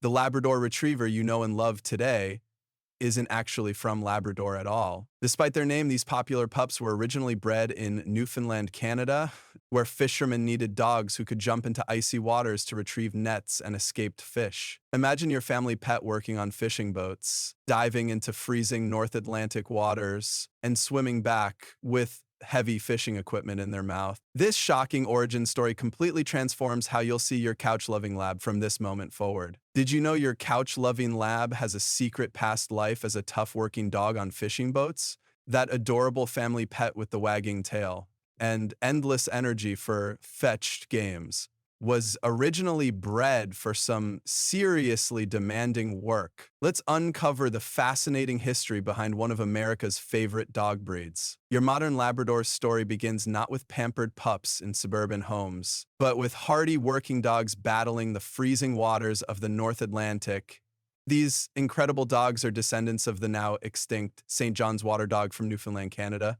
The Labrador Retriever you know and love today isn't actually from Labrador at all. Despite their name, these popular pups were originally bred in Newfoundland, Canada, where fishermen needed dogs who could jump into icy waters to retrieve nets and escaped fish. Imagine your family pet working on fishing boats, diving into freezing North Atlantic waters, and swimming back with heavy fishing equipment in their mouth. This shocking origin story completely transforms how you'll see your couch-loving lab from this moment forward. Did you know your couch-loving lab has a secret past life as a tough working dog on fishing boats? That adorable family pet with the wagging tail and endless energy for fetched games was originally bred for some seriously demanding work. Let's uncover the fascinating history behind one of America's favorite dog breeds. Your modern Labrador story begins not with pampered pups in suburban homes, but with hardy working dogs battling the freezing waters of the North Atlantic. These incredible dogs are descendants of the now extinct St. John's water dog from Newfoundland, Canada.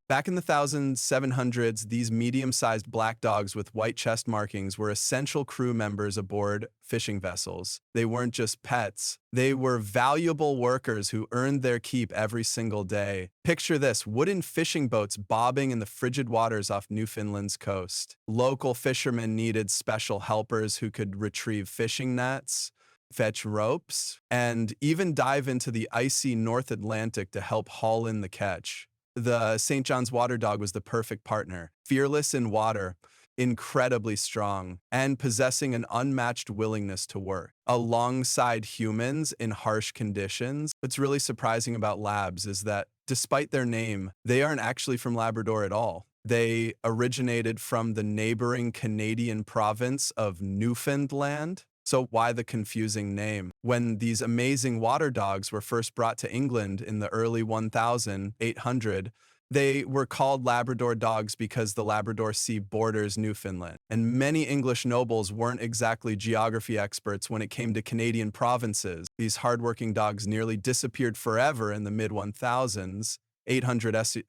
Back in the 1700s, these medium-sized black dogs with white chest markings were essential crew members aboard fishing vessels. They weren't just pets. They were valuable workers who earned their keep every single day. Picture this: wooden fishing boats bobbing in the frigid waters off Newfoundland's coast. Local fishermen needed special helpers who could retrieve fishing nets, fetch ropes, and even dive into the icy North Atlantic to help haul in the catch. The St. John's water dog was the perfect partner, fearless in water, incredibly strong, and possessing an unmatched willingness to work alongside humans in harsh conditions. What's really surprising about labs is that despite their name, they aren't actually from Labrador at all. They originated from the neighboring Canadian province of Newfoundland. So why the confusing name? When these amazing water dogs were first brought to England in the early 1800s, they were called Labrador dogs because the Labrador Sea borders Newfoundland. And many English nobles weren't exactly geography experts when it came to Canadian provinces. These hardworking dogs nearly disappeared forever in the mid-1000s. 800s,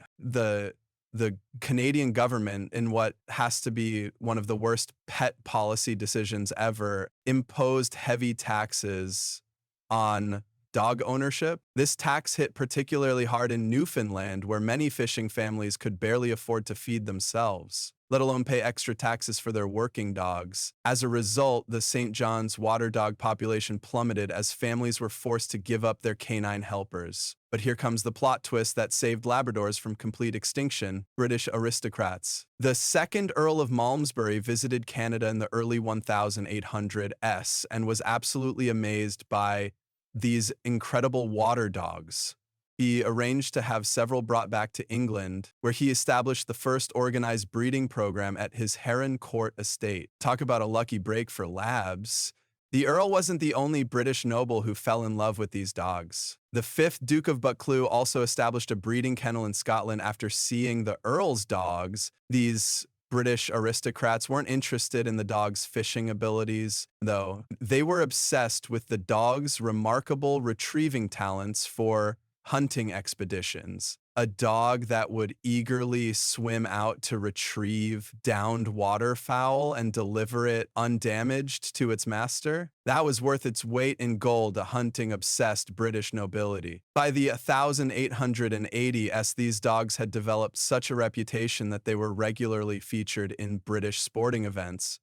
the Canadian government, in what has to be one of the worst pet policy decisions ever, imposed heavy taxes on dog ownership. This tax hit particularly hard in Newfoundland, where many fishing families could barely afford to feed themselves, let alone pay extra taxes for their working dogs. As a result, the St. John's water dog population plummeted as families were forced to give up their canine helpers. But here comes the plot twist that saved Labradors from complete extinction: British aristocrats. The second Earl of Malmesbury visited Canada in the early 1800s and was absolutely amazed by these incredible water dogs. He arranged to have several brought back to England, where he established the first organized breeding program at his Heron Court estate. Talk about a lucky break for labs. The Earl wasn't the only British noble who fell in love with these dogs. The 5th Duke of Buccleuch also established a breeding kennel in Scotland after seeing the Earl's dogs. These British aristocrats weren't interested in the dog's fishing abilities, though. They were obsessed with the dog's remarkable retrieving talents for hunting expeditions. A dog that would eagerly swim out to retrieve downed waterfowl and deliver it undamaged to its master. That was worth its weight in gold to hunting-obsessed British nobility. By the 1880s, these dogs had developed such a reputation that they were regularly featured in British sporting events.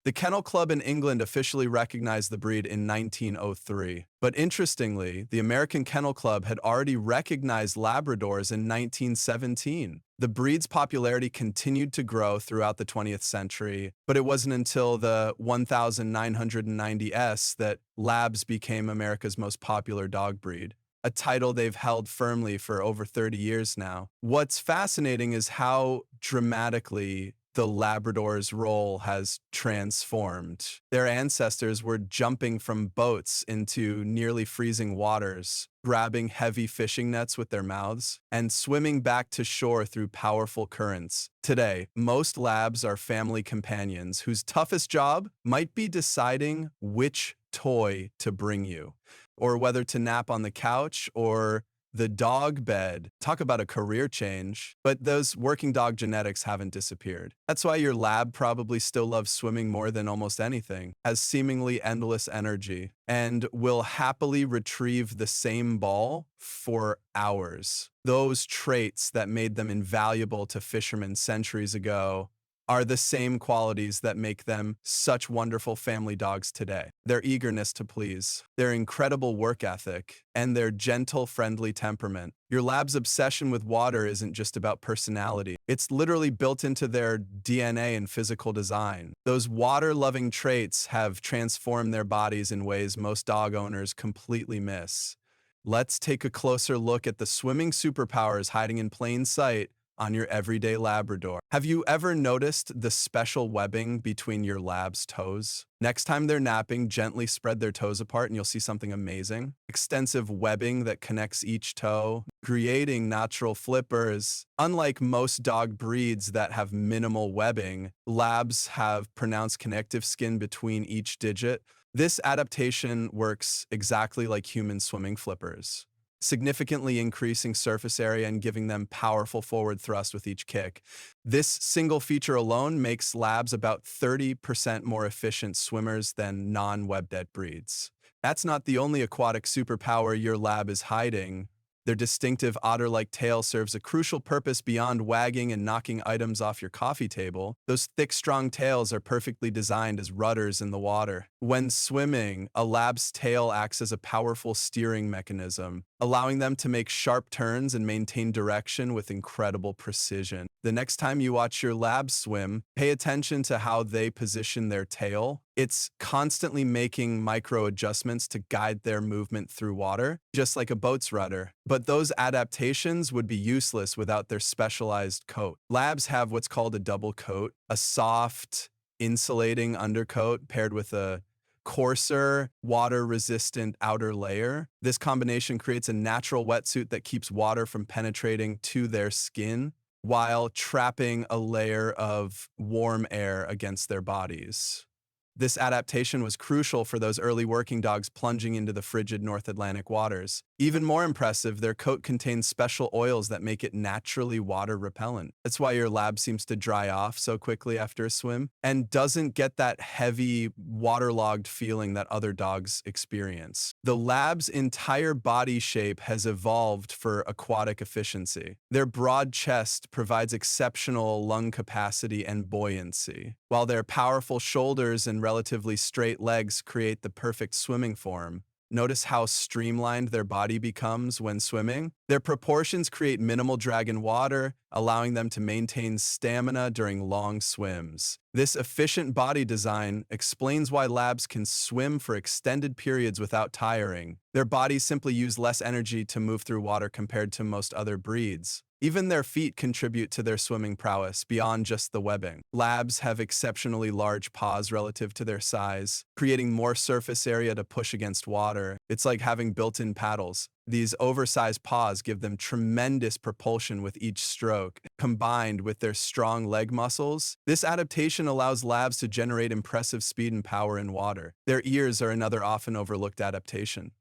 The Kennel Club in England officially recognized the breed in 1903. But interestingly, the American Kennel Club had already recognized Labradors in 1917. The breed's popularity continued to grow throughout the 20th century, but it wasn't until the 1990s that Labs became America's most popular dog breed, a title they've held firmly for over 30 years now. What's fascinating is how dramatically the Labrador's role has transformed. Their ancestors were jumping from boats into nearly freezing waters, grabbing heavy fishing nets with their mouths, and swimming back to shore through powerful currents. Today, most labs are family companions whose toughest job might be deciding which toy to bring you, or whether to nap on the couch or The dog bed. Talk about a career change. But those working dog genetics haven't disappeared. That's why your lab probably still loves swimming more than almost anything, has seemingly endless energy, and will happily retrieve the same ball for hours. Those traits that made them invaluable to fishermen centuries ago are the same qualities that make them such wonderful family dogs today. Their eagerness to please, their incredible work ethic, and their gentle, friendly temperament. Your lab's obsession with water isn't just about personality. It's literally built into their DNA and physical design. Those water-loving traits have transformed their bodies in ways most dog owners completely miss. Let's take a closer look at the swimming superpowers hiding in plain sight on your everyday Labrador. Have you ever noticed the special webbing between your lab's toes? Next time they're napping, gently spread their toes apart and you'll see something amazing. Extensive webbing that connects each toe, creating natural flippers. Unlike most dog breeds that have minimal webbing, labs have pronounced connective skin between each digit. This adaptation works exactly like human swimming flippers, significantly increasing surface area and giving them powerful forward thrust with each kick. This single feature alone makes labs about 30% more efficient swimmers than non-webbed breeds. That's not the only aquatic superpower your lab is hiding. Their distinctive otter-like tail serves a crucial purpose beyond wagging and knocking items off your coffee table. Those thick, strong tails are perfectly designed as rudders in the water. When swimming, a lab's tail acts as a powerful steering mechanism, allowing them to make sharp turns and maintain direction with incredible precision. The next time you watch your lab swim, pay attention to how they position their tail. It's constantly making micro adjustments to guide their movement through water, just like a boat's rudder. But those adaptations would be useless without their specialized coat. Labs have what's called a double coat, a soft, insulating undercoat paired with a coarser, water-resistant outer layer. This combination creates a natural wetsuit that keeps water from penetrating to their skin while trapping a layer of warm air against their bodies. This adaptation was crucial for those early working dogs plunging into the frigid North Atlantic waters. Even more impressive, their coat contains special oils that make it naturally water repellent. That's why your lab seems to dry off so quickly after a swim and doesn't get that heavy, waterlogged feeling that other dogs experience. The lab's entire body shape has evolved for aquatic efficiency. Their broad chest provides exceptional lung capacity and buoyancy, while their powerful shoulders and relatively straight legs create the perfect swimming form. Notice how streamlined their body becomes when swimming. Their proportions create minimal drag in water, allowing them to maintain stamina during long swims. This efficient body design explains why labs can swim for extended periods without tiring. Their bodies simply use less energy to move through water compared to most other breeds. Even their feet contribute to their swimming prowess beyond just the webbing. Labs have exceptionally large paws relative to their size, creating more surface area to push against water. It's like having built-in paddles. These oversized paws give them tremendous propulsion with each stroke. Combined with their strong leg muscles, this adaptation allows labs to generate impressive speed and power in water. Their ears are another often overlooked adaptation.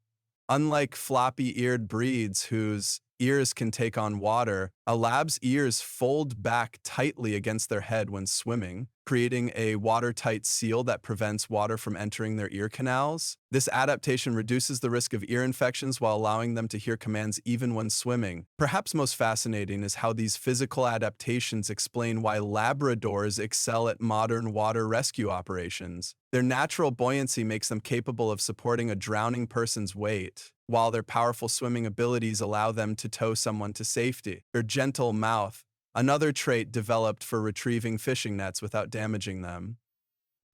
Unlike floppy-eared breeds whose ears can take on water, a lab's ears fold back tightly against their head when swimming, creating a watertight seal that prevents water from entering their ear canals. This adaptation reduces the risk of ear infections while allowing them to hear commands even when swimming. Perhaps most fascinating is how these physical adaptations explain why Labradors excel at modern water rescue operations. Their natural buoyancy makes them capable of supporting a drowning person's weight, while their powerful swimming abilities allow them to tow someone to safety. Their gentle mouth, another trait developed for retrieving fishing nets without damaging them,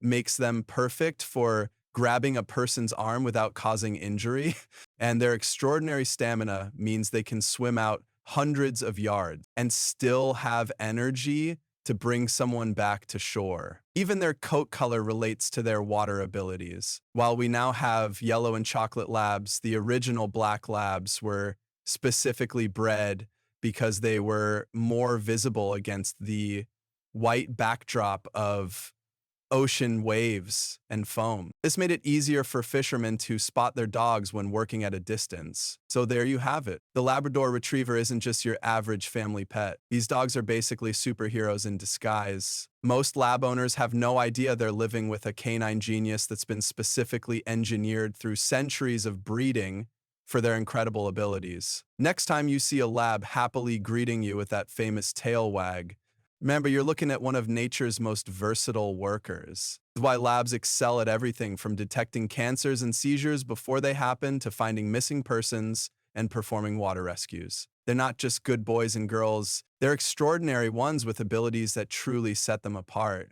makes them perfect for grabbing a person's arm without causing injury. And their extraordinary stamina means they can swim out hundreds of yards and still have energy to bring someone back to shore. Even their coat color relates to their water abilities. While we now have yellow and chocolate labs, the original black labs were specifically bred because they were more visible against the white backdrop of ocean waves and foam. This made it easier for fishermen to spot their dogs when working at a distance. So there you have it. The Labrador Retriever isn't just your average family pet. These dogs are basically superheroes in disguise. Most lab owners have no idea they're living with a canine genius that's been specifically engineered through centuries of breeding for their incredible abilities. Next time you see a lab happily greeting you with that famous tail wag, remember you're looking at one of nature's most versatile workers. This is why labs excel at everything from detecting cancers and seizures before they happen to finding missing persons and performing water rescues. They're not just good boys and girls, they're extraordinary ones with abilities that truly set them apart.